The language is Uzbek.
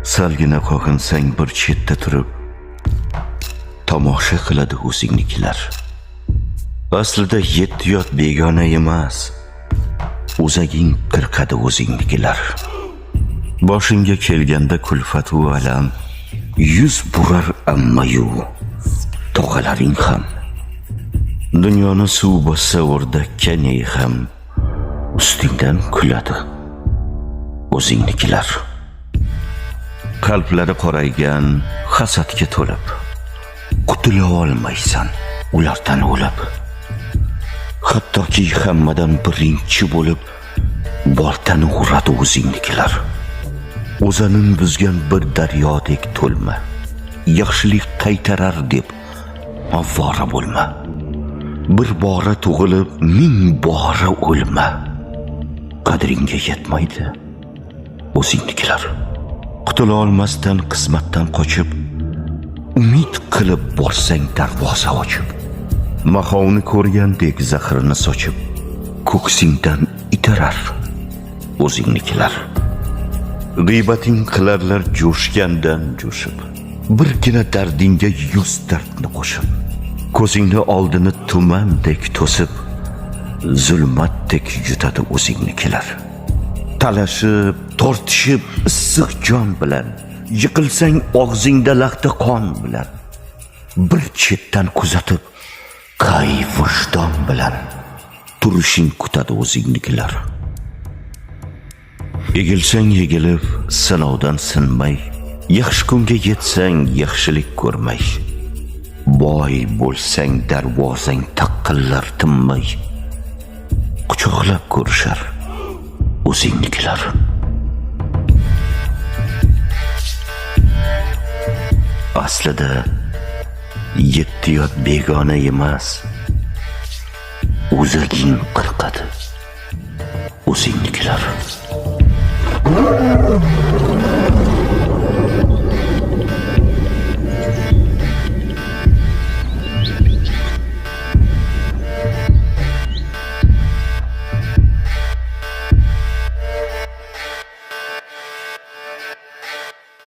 Salgina qoqinsang bir chetda turib tomosha qiladi o'zingnikilar. Aslida yetti yot begona emas, o'zaging qirqadi o'zingnikilar. Boshingga kelganda kulfat va alam yuz burar ammayu tog'alaring ham. Dunyoni suv bossa o'rdakka ne ham ustingdan kuladi o'zingnikilar. Qalblari qoraygan hasadga to'lib qutula olmaysan ulardan o'lib. Hattoki hammadan birinchi bo'lib boltani uradi o'zingnikilar. O'zanin buzgan bir daryodek to'lma, yaxshilik qaytarar deb avvora bo'lma. Bir bora tug'ilib ming bora o'lma. Qadringga yetmaydi o'zingnikilar. Qutula olmasdan qismatdan qochib, umid qilib borsang darvoza ochib, mahovni ko'rgandek zahrini sochib, ko'ksingdan itarar o'zingnikilar. G'iybating qilarlar jo'shgandan jo'shib, birgina dardingga yuz dardni qo'shib, ko'zingni oldini tumandek to'sib, zulmatdek yutadi o'zingnikilar. Talashib, tortishib issiq jon bilan, yiqilsang og'zingda laxta qon bilan, bir chetdan kuzatib, qay vijdon bilan turishing kutadi o'zingnikilar. Egilsang egilib, sinovdan sinmay, yaxshi kunga yetsang yaxshilik ko'rmay, boy bo'lsang darvozang taqillar tinmay, quchoqlab ko'rishar o'zingnikilar. Aslida yetti yot begona emas, o'zaging qirqadi o'zingnikilar.